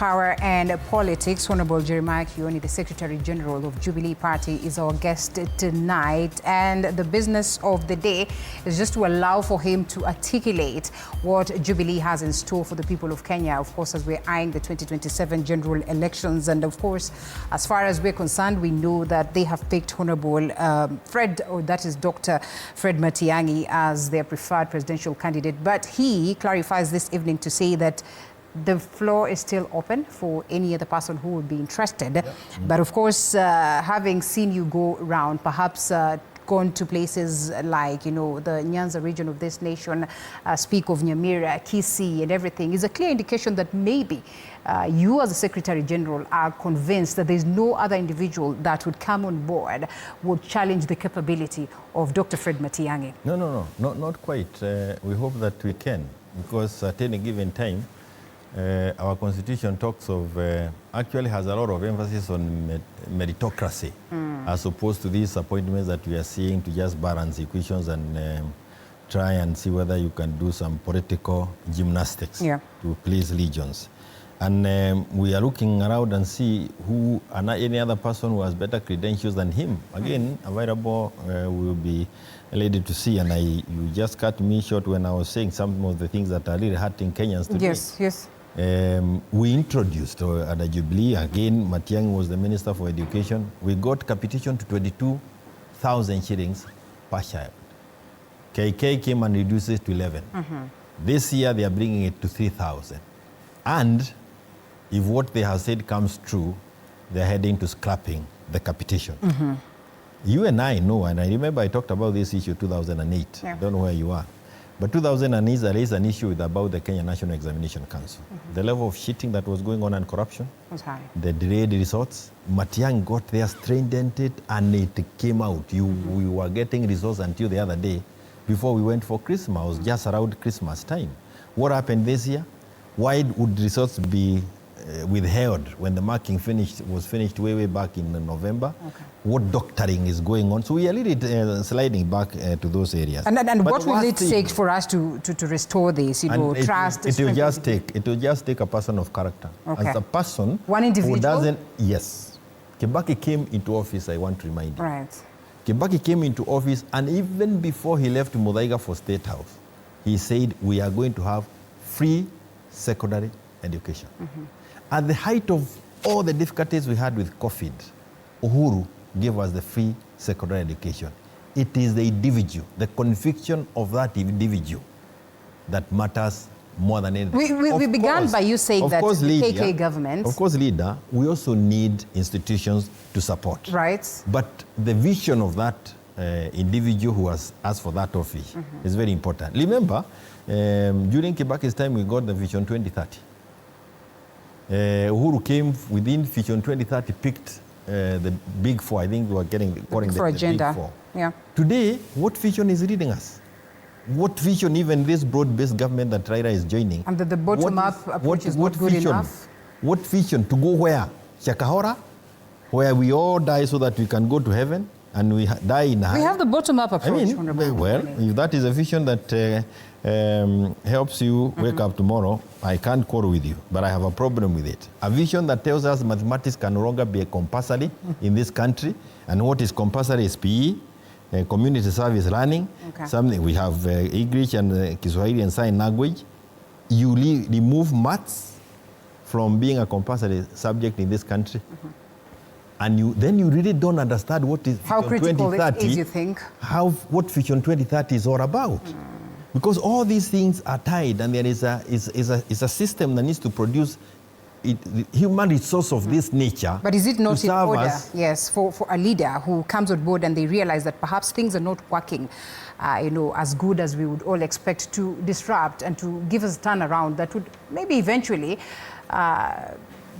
Power and Politics. Honorable Jeremiah Kioni, the Secretary General of Jubilee Party, is our guest tonight. And the business of the day is just to allow for him to articulate what Jubilee has in store for the people of Kenya, of course, as we're eyeing the 2027 general elections. And of course, as far as we're concerned, we know that they have picked Honorable that is Dr. Fred Matiang'i as their preferred presidential candidate. But he clarifies this evening to say that the floor is still open for any other person who would be interested. Yep. But of course, having seen you go around, perhaps gone to places like, the Nyanza region of this nation, speak of Nyamira, Kisii and everything, is a clear indication that maybe you as the Secretary General are convinced that there's no other individual that would come on board, would challenge the capability of Dr. Fred Matiang'i. No, not quite. We hope that we can, because at any given time, our constitution talks of, actually has a lot of emphasis on meritocracy, as opposed to these appointments that we are seeing to just balance equations and try and see whether you can do some political gymnastics to please legions. And we are looking around and see who, any other person who has better credentials than him, again, available, will be ready to see. And you just cut me short when I was saying some of the things that are really hurting Kenyans today. Yes. We introduced at the Jubilee, again, Matiang'i was the Minister for Education. We got capitation to 22,000 shillings per child. KK came and reduced it to 11. This year, they are bringing it to 3,000. And if what they have said comes true, they're heading to scrapping the capitation. You and I know, and I remember I talked about this issue 2008. I don't know where you are. But 2008, there is an issue about the Kenya National Examination Council. The level of cheating that was going on and corruption was high. The delayed results. Matiang'i got there, strengthened it, and it came out. We were getting results until the other day before we went for Christmas, just around Christmas time. What happened this year? Why would results be withheld when the marking was finished way back in November? What doctoring is going on? So we are really sliding back to those areas. And what will it take for us to restore this? Trust. It will just take a person of character. As a person, one individual who doesn't. Yes, Kibaki came into office. I want to remind you. Right. Kibaki came into office, and even before he left Muthaiga for State House, he said we are going to have free secondary education. At the height of all the difficulties we had with COVID, Uhuru gave us the free secondary education. It is the individual, the conviction of that individual that matters more than anything. We began by you saying that the KK government... Of course, leader, we also need institutions to support. Right. But the vision of that individual who has asked for that office is very important. Remember, during Kibaki's time, we got the Vision 2030. Uhuru came within Vision 2030, picked the big four. I think we were calling the agenda. Big Four. Yeah. Today, what vision is leading us? What vision, even this broad-based government that Raila is joining? And the bottom-up approach is not good enough? What vision? To go where? Shakahora? Where we all die so that we can go to heaven? And we die in high. We have the bottom-up approach. If that is a vision that helps you wake up tomorrow, I can't quarrel with you, but I have a problem with it. A vision that tells us mathematics can no longer be a compulsory in this country, and what is compulsory is PE, community service learning, something we have English and Kiswahili and sign language. You remove maths from being a compulsory subject in this country. And then you really don't understand what is how Vision critical 2030, it is, you think? What Vision 2030 is all about. Because all these things are tied, and there is a system that needs to produce the human resource of this nature. But is it not in order, for a leader who comes on board and they realize that perhaps things are not working as good as we would all expect, to disrupt and to give us a turnaround that would maybe eventually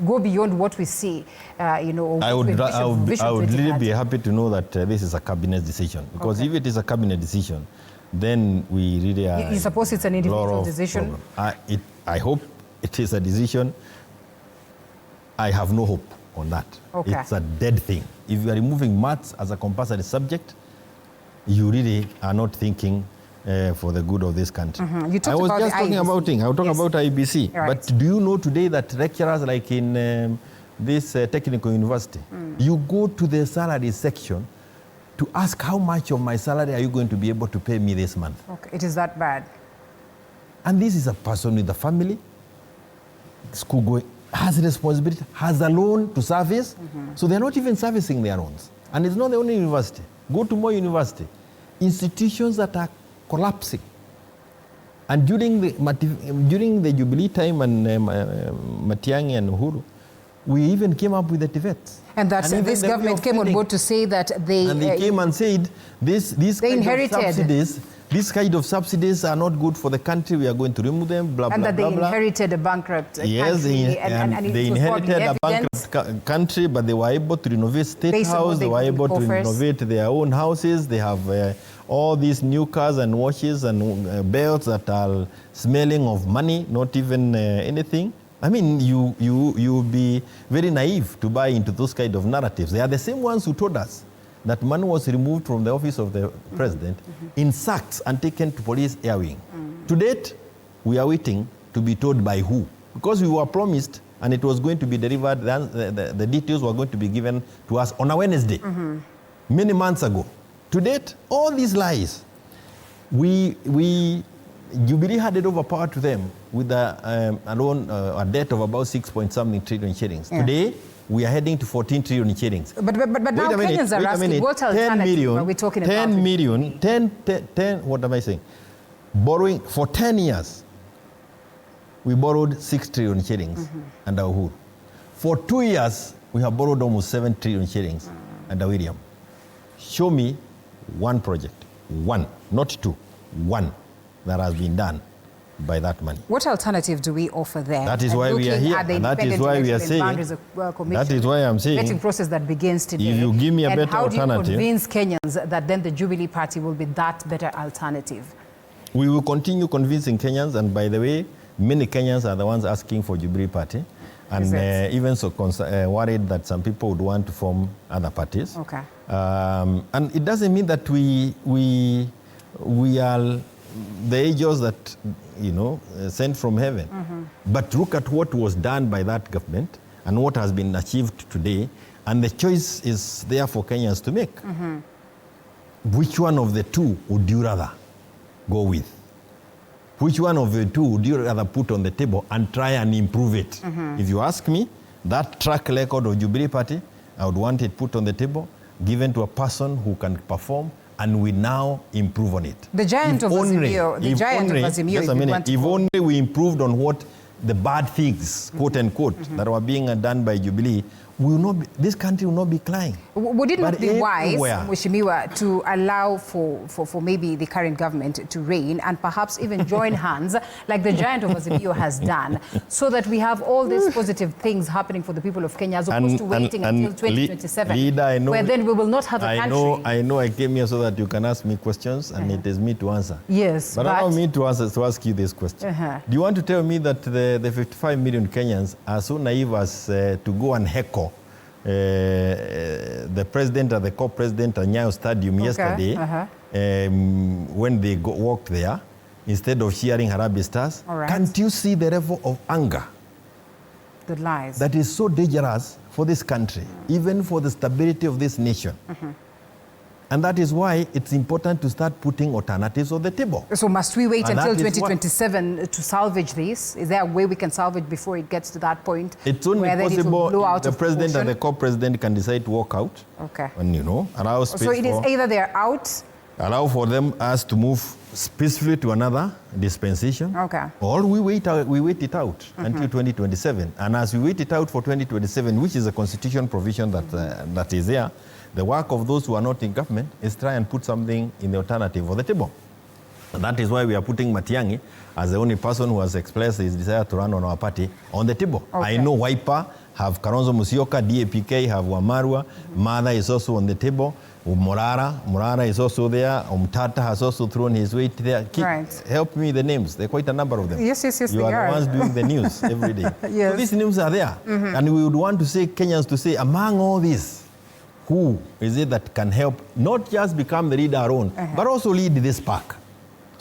go beyond what we see, I would really be happy to know that this is a cabinet decision. Because if it is a cabinet decision, then we really are... You suppose it's an individual decision? I hope it is a decision. I have no hope on that. It's a dead thing. If you are removing maths as a compulsory subject, you really are not thinking for the good of this country. You talked I was about just talking IBC. about thing. I was talking about IBC. Right. But do you know today that lecturers like in this technical university, you go to the salary section to ask how much of my salary are you going to be able to pay me this month? Okay, it is that bad. And this is a person with a family, school going, has responsibility, has a loan to service. So they're not even servicing their loans. And it's not the only university. Go to more university. Institutions that are collapsing. And during the Jubilee time and Matiang'i and Uhuru, we even came up with the TVETs. And that's this government came on board to say that they... And they came and said, these kind of subsidies are not good for the country. We are going to remove them, blah, blah, blah. And that they inherited a bankrupt country. Yes, they inherited a bankrupt country, but they were able to renovate State House. They were able to renovate their own houses. They have all these new cars and watches and belts that are smelling of money, not even anything. I mean, you will be very naive to buy into those kind of narratives. They are the same ones who told us that money was removed from the office of the president in sacks and taken to police air wing. To date, we are waiting to be told by who. Because we were promised and it was going to be delivered, the details were going to be given to us on a Wednesday, many months ago. To date, all these lies, Jubilee handed over power to them with a debt of about 6-point-something trillion shillings. Yeah. Today, we are heading to 14 trillion shillings. But now Kenyans are asking, what alternative are we talking about? 10 million, what am I saying? Borrowing, for 10 years, we borrowed 6 trillion shillings under Uhuru. For 2 years, we have borrowed almost 7 trillion shillings under William. Show me one project, one, not two, one, that has been done by that money. What alternative do we offer there? That is why we are here. And that is why we are saying, that is why I'm saying, vetting process that begins today. If you give me a better alternative. How do you convince Kenyans that then the Jubilee Party will be that better alternative? We will continue convincing Kenyans, and by the way, many Kenyans are the ones asking for Jubilee Party, and even so worried that some people would want to form other parties. Okay. And it doesn't mean that we are the angels that, sent from heaven. But look at what was done by that government and what has been achieved today, and the choice is there for Kenyans to make. Which one of the two would you rather go with? Which one of the two would you rather put on the table and try and improve it? If you ask me, that track record of Jubilee Party, I would want it put on the table, given to a person who can perform, and we now improve on it. The giant of Azimio, if only we improved on what the bad things, quote unquote, that were being done by Jubilee, this country will not be crying. Would it not be wise, Mheshimiwa, to allow for maybe the current government to reign and perhaps even join hands like the giant of Azimio has done, so that we have all these positive things happening for the people of Kenya, as opposed to waiting until 2027, leader, where then we will not have a country. I know I came here so that you can ask me questions, and it is me to answer. Yes, but allow me to ask you this question. Do you want to tell me that the 55 million Kenyans are so naive as to go and heckle the president and the co-president at Nyayo Stadium yesterday when they walked there, instead of cheering Harambee Stars? Can't you see the level of anger that lies? That is so dangerous for this country, even for the stability of this nation. And that is why it's important to start putting alternatives on the table. So must we wait until 2027 to salvage this? Is there a way we can salvage before it gets to that point? It's only possible if the president and the co-president can decide to walk out. Okay. And allow space. So it is either they're out, allow for us to move peacefully to another dispensation. Okay. Or we wait it out until 2027. And as we wait it out for 2027, which is a constitution provision that is there, the work of those who are not in government is try and put something in the alternative on the table. And that is why we are putting Matiang'i as the only person who has expressed his desire to run on our party on the table. Okay. I know Wiper have Kalonzo Musyoka, DAPK have Wamarwa, Mother is also on the table, Morara is also there, Omtata has also thrown his weight there. Help me the names, there are quite a number of them. Yes, you are the ones doing the news every day. So these names are there. And we would want to say, Kenyans to say, among all these, who is it that can help not just become the leader alone, but also lead this pack,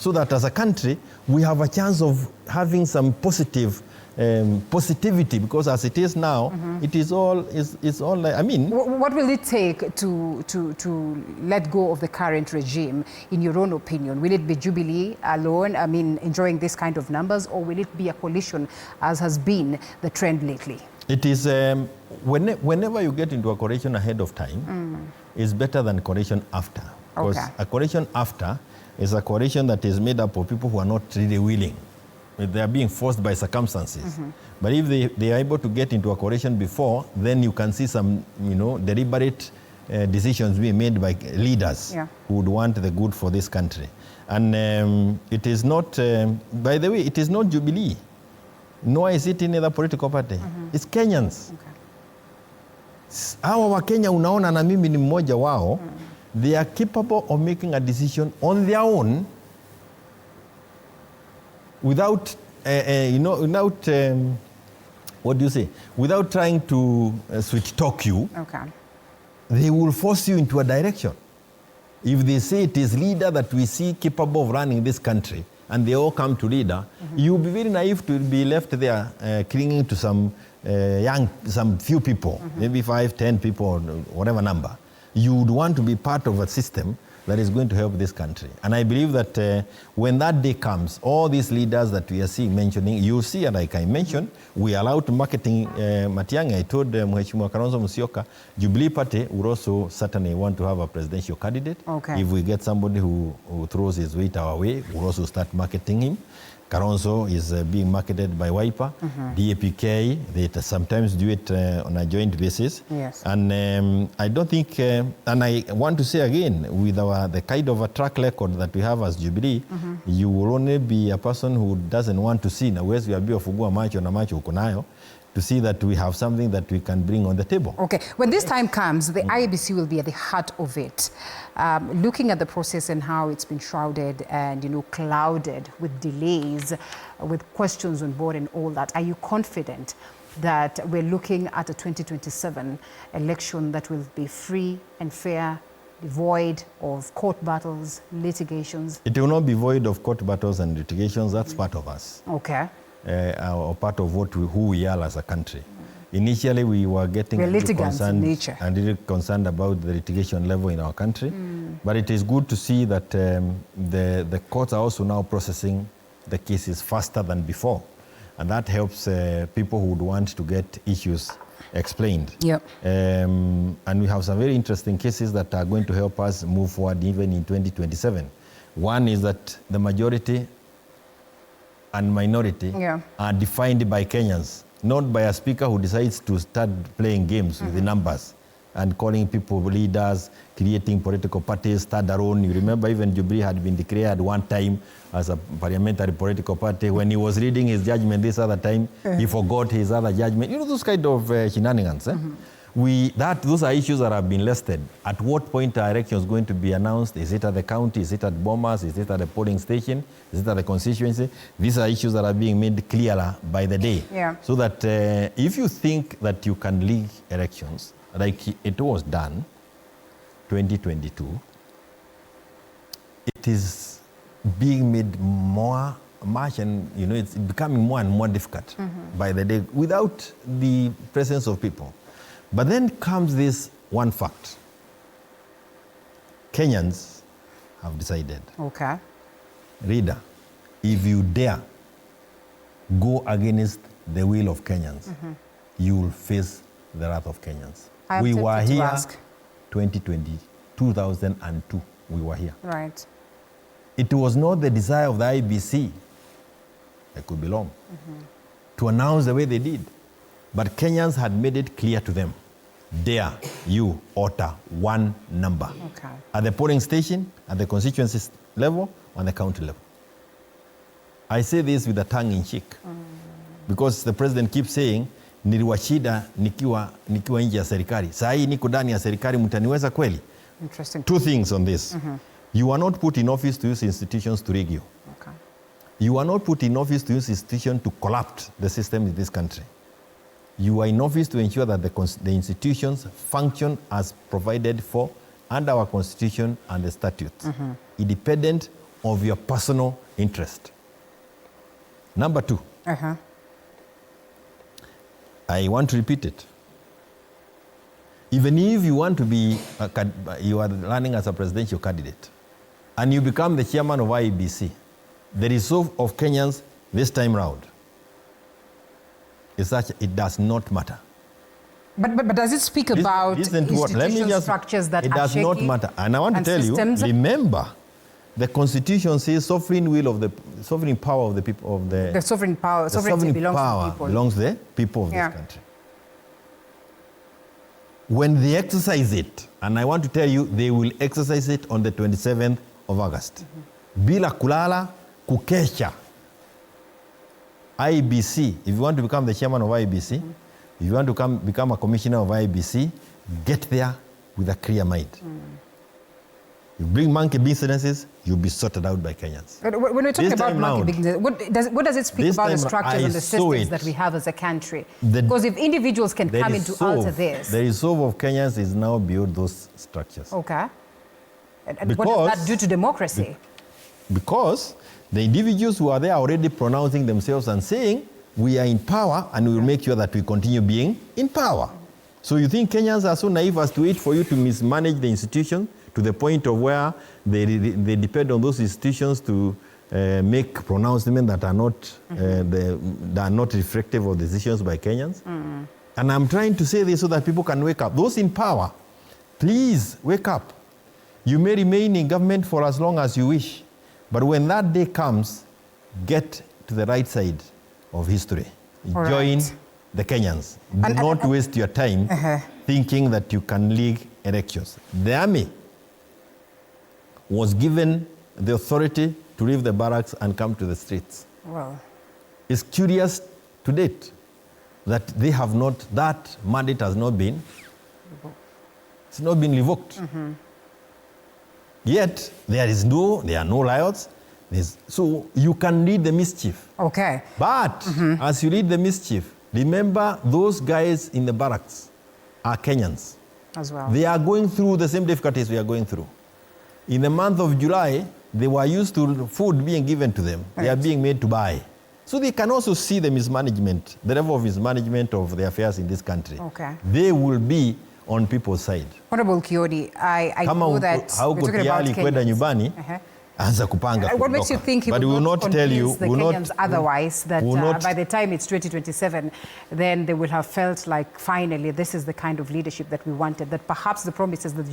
so that as a country, we have a chance of having some positivity, because as it is now, it is all, it's all like, I mean... What will it take to let go of the current regime, in your own opinion? Will it be Jubilee alone, I mean, enjoying this kind of numbers, or will it be a coalition, as has been the trend lately? It is, whenever you get into a coalition ahead of time, it's better than coalition after. Because a coalition after is a coalition that is made up of people who are not really willing. They are being forced by circumstances. But if they are able to get into a coalition before, then you can see some, deliberate decisions being made by leaders who would want the good for this country. And it is not, by the way, it is not Jubilee, nor is it any other political party. It's Kenyans. Hawa wa Kenya unaona na mimi ni mmoja wao, they are capable of making a decision on their own without, what do you say? Without trying to sweet talk you. They will force you into a direction. If they say it is leader that we see capable of running this country, and they all come to leader, you'll be very naive to be left there clinging to some some few people, maybe 5, 10 people, or whatever number. You would want to be part of a system that is going to help this country. And I believe that when that day comes, all these leaders that we are seeing mentioning, you'll see, and like I mentioned, we allowed marketing Matiang'i. I told Mheshimiwa Kalonzo Musyoka, Jubilee Party would also certainly want to have a presidential candidate. If we get somebody who throws his weight our way, we'll also start marketing him. Kalonzo is being marketed by Wiper, DAPK, they sometimes do it on a joint basis. And I don't think, and I want to say again, with the kind of a track record that we have as Jubilee, you will only be a person who doesn't want to see, na uwezi ya fugua macho na macho uko nayo, to see that we have something that we can bring on the table. When this time comes, the IEBC will be at the heart of it. Looking at the process and how it's been shrouded and clouded with delays, with questions on board and all that, are you confident that we're looking at a 2027 election that will be free and fair, void of court battles, litigations? It will not be void of court battles and litigations. That's part of us. Or part of who we are as a country. Initially, we were getting concerned about the litigation level in our country. But it is good to see that the courts are also now processing the cases faster than before. And that helps people who would want to get issues explained. And we have some very interesting cases that are going to help us move forward even in 2027. One is that the majority and minority are defined by Kenyans, not by a speaker who decides to start playing games with the numbers and calling people leaders, creating political parties, start their own. You remember even Jubilee had been declared one time as a parliamentary political party. When he was reading his judgment this other time, he forgot his other judgment. Those kind of shenanigans. Those are issues that have been listed. At what point are elections going to be announced? Is it at the county? Is it at Bomas? Is it at the polling station? Is it at the constituency? These are issues that are being made clearer by the day. So that if you think that you can leak elections, like it was done, 2022, it is being made much and it's becoming more and more difficult by the day without the presence of people. But then comes this one fact. Kenyans have decided. Reader, if you dare go against the will of Kenyans, you will face the wrath of Kenyans. We were here 2002. We were here. It was not the desire of the IEBC, I could be wrong, to announce the way they did. But Kenyans had made it clear to them. Dare you alter one number at the polling station, at the constituency level, on the county level. I say this with a tongue in cheek because the president keeps saying niliwashida nikiwa nje ya serikali. Saa hii niko ndani ya serikali, mtaniweza kweli? Two things on this. You are not put in office to use institutions to rig you. You are not put in office to use institutions to collapse the system in this country. You are in office to ensure that the institutions function as provided for under our constitution and the statutes, independent of your personal interest. Number two, I want to repeat it. Even if you want to be, you are running as a presidential candidate, and you become the chairman of IEBC, the resolve of Kenyans this time round is such it does not matter. But does it speak about institutional structures that are shaky? It does not matter. And I want to tell you, remember, the Constitution says sovereign power of the people of the sovereign power. Sovereignty belongs to the people. Belongs to the people of this country. When they exercise it, and I want to tell you, they will exercise it on the 27th of August. Bila kulala, kukesha. IEBC, if you want to become the chairman of IEBC, if you want to become a commissioner of IEBC, get there with a clear mind. You bring monkey businesses, you'll be sorted out by Kenyans. But when we're talking about monkey business, what does it speak about the structures and the systems that we have as a country? Because if individuals can come in to alter this... The resolve of Kenyans is now beyond those structures. Okay. And what does that do to democracy? Because the individuals who are there already pronouncing themselves and saying, we are in power and we will make sure that we continue being in power. So you think Kenyans are so naive as to wait for you to mismanage the institution to the point of where they depend on those institutions to make pronouncements that are not reflective of decisions by Kenyans? And I'm trying to say this so that people can wake up. Those in power, please wake up. You may remain in government for as long as you wish, but when that day comes, get to the right side of history. Join the Kenyans. Do not waste your time thinking that you can league elections. The army was given the authority to leave the barracks and come to the streets. Wow. It's curious to date that they have not, that mandate has not been, it's not been revoked. Yet, there are no riots. So you can lead the mischief. Okay. But as you lead the mischief, remember those guys in the barracks are Kenyans. As well. They are going through the same difficulties we are going through. In the month of July, they were used to food being given to them. Right. They are being made to buy. So they can also see the mismanagement, the level of mismanagement of the affairs in this country. Okay. They will be on people's side. Honorable Kioni, I know that we're talking about Kenyans. What makes you think he will not convince the Kenyans otherwise that by the time it's 2027, then they will have felt like finally this is the kind of leadership that we wanted, that perhaps the promises that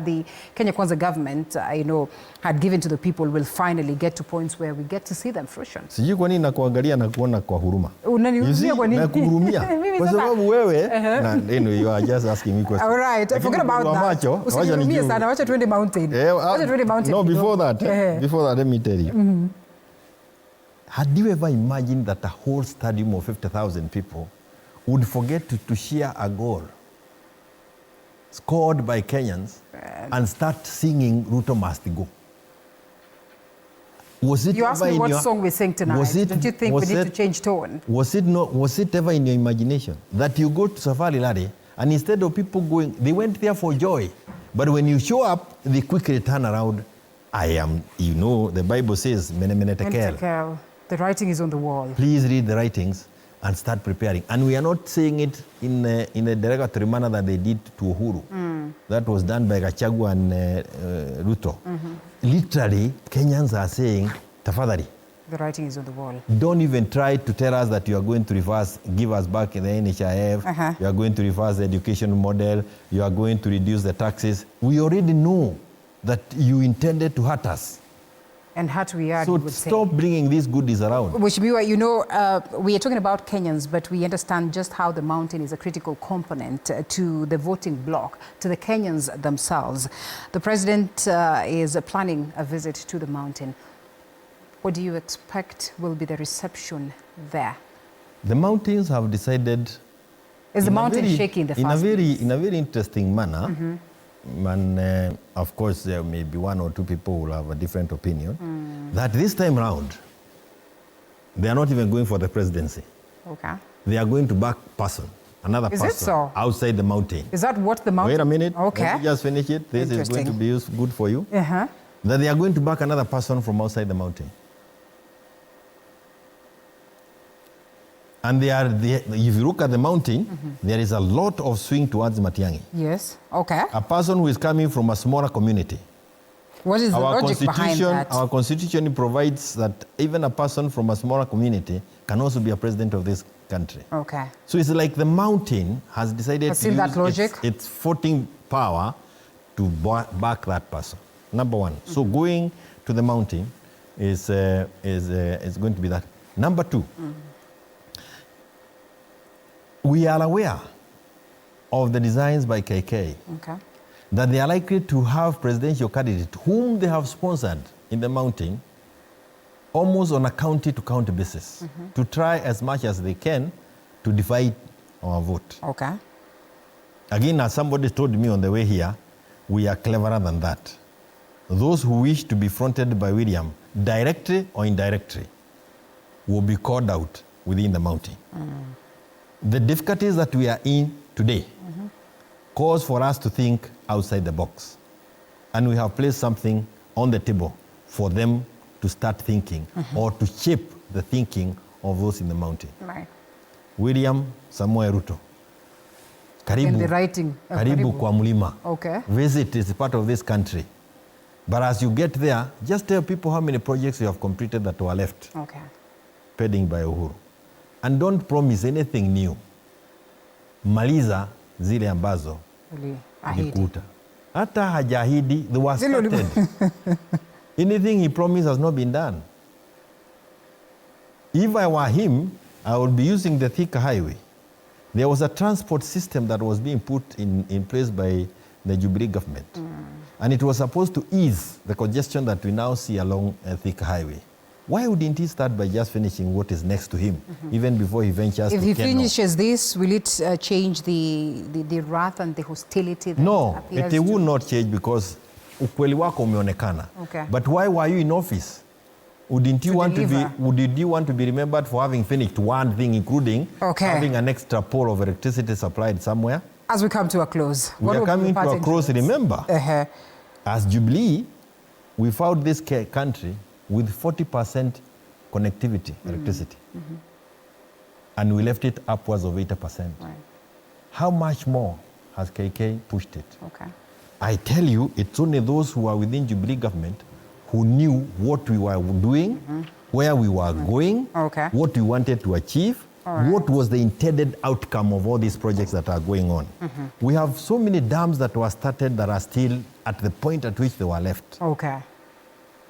the Kenya Kwanza government had given to the people will finally get to points where we get to see them fruition. Sijui kwa nini nakuangalia na kuona kwa huruma. Unanihurumia kwa nini? Nakuhurumia. Kwa sababu wewe anyway, you are just asking me questions. All right, forget about that. Usinihurumie sana, wacha tuende mountain. Wacha tuende mountain. No, before that. Before that, let me tell you. Had you ever imagined that a whole stadium of 50,000 people would forget to share a goal scored by Kenyans and start singing Ruto Must Go? Was it you asked me what song we sing tonight. Don't you think we need to change tone? Was it ever in your imagination that you go to Safari Lari and instead of people going, they went there for joy. But when you show up, they quickly turn around. The Bible says, mene tekel. The writing is on the wall. Please read the writings and start preparing. And we are not saying it in a derogatory manner that they did to Uhuru. That was done by Gachagua and Ruto. Literally, Kenyans are saying, tafadhali. The writing is on the wall. Don't even try to tell us that you are going to give us back the NHIF, you are going to reverse the education model, you are going to reduce the taxes. We already know that you intended to hurt us. And hurt we are, so stop bringing these goodies around. Which, we are talking about Kenyans, but we understand just how the mountain is a critical component to the voting bloc, to the Kenyans themselves. The president is planning a visit to the mountain. What do you expect will be the reception there? The mountains have decided... Is the mountain shaking the fast? In a very interesting manner. And of course, there may be one or two people who will have a different opinion, that this time round, they are not even going for the presidency. Okay. They are going to back another person outside the mountain. Is that what the mountain... Wait a minute. Okay. Let me just finish it. This is going to be good for you. that they are going to back another person from outside the mountain. And if you look at the mountain, there is a lot of swing towards Matiang'i. Yes, okay. A person who is coming from a smaller community. What is the logic behind that? Our constitution provides that even a person from a smaller community can also be a president of this country. Okay. So it's like the mountain has decided to use that logic? its voting power to back that person. Number one. So going to the mountain is going to be that. Number two. We are aware of the designs by KK that they are likely to have presidential candidates whom they have sponsored in the mountain almost on a county-to-county basis to try as much as they can to divide our vote. Okay. Again, as somebody told me on the way here, we are cleverer than that. Those who wish to be fronted by William, directly or indirectly, will be called out within the mountain. The difficulties that we are in today cause for us to think outside the box. And we have placed something on the table for them to start thinking or to shape the thinking of those in the mountain. Right. William Samoei Ruto. Karibu, In the writing. Karibu kwa mlima. Okay. Visit is part of this country. But as you get there, just tell people how many projects you have completed that were left. Okay. Pending by Uhuru. And don't promise anything new. Maliza zile ambazo ulikuta. Hata hajahidi, they were started. Anything he promised has not been done. If I were him, I would be using the thicker highway. There was a transport system that was being put in place by the Jubilee government. And it was supposed to ease the congestion that we now see along a thick highway. Why wouldn't he start by just finishing what is next to him, even before he ventures to Keno? If he finishes this, will it change the wrath and the hostility that appears it will not change because ukweli wako umeonekana. Okay. But why were you in office? Would you want to be remembered for having finished one thing, including having an extra pole of electricity supplied somewhere? As we come to a close. We are coming to a close, remember. As Jubilee, we found this country with 40% connectivity, electricity. And we left it upwards of 80%. Right. How much more has KK pushed it? Okay. I tell you, it's only those who are within Jubilee government who knew what we were doing, where we were going, what we wanted to achieve, what was the intended outcome of all these projects that are going on. We have so many dams that were started that are still at the point at which they were left. Okay.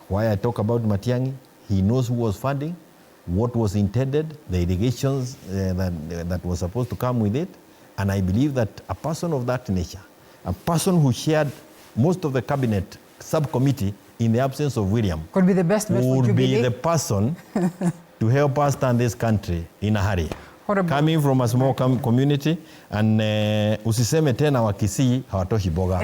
Why I talk about Matiang'i, he knows who was funding, what was intended, the irrigations that was supposed to come with it. And I believe that a person of that nature, a person who shared most of the cabinet subcommittee in the absence of William, could be the best would be the person to help us turn this country in a hurry. Coming from a small community, and usiseme tena wa Kisii hawatoshi boga.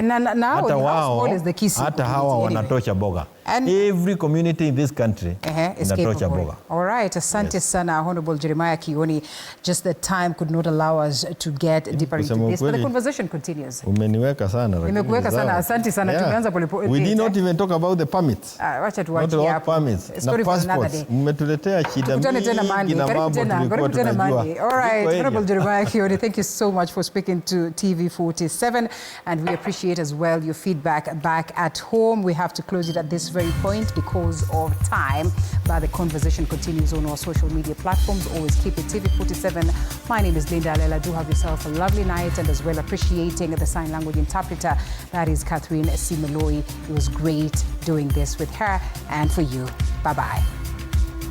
Hata hawa wanatosha boga. And every community in this country inatosha boga. All right, asante sana, Honorable Jeremiah Kioni. Just the time could not allow us to get deeper into this, but the conversation continues. Umeniweka sana. Nimekuweka sana, asante sana. Tumeanza polepole. We did not even talk about the permits. Wacha tuachie hapo. Na passports. Mmetuletea shida mingi na mambo tulikuwa tunajua. All right, Honorable Jeremiah Kioni, thank you so much for speaking to TV47, and we appreciate as well your feedback back at home. We have to close it at this very point because of time, but the conversation continues on our social media platforms. Always keep it TV47. My name is Linda Alela. Do have yourself a lovely night, and as well appreciating the sign language interpreter, that is Catherine Simeloi. It was great doing this with her and for you. Bye-bye.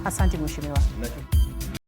Asante Mheshimiwa.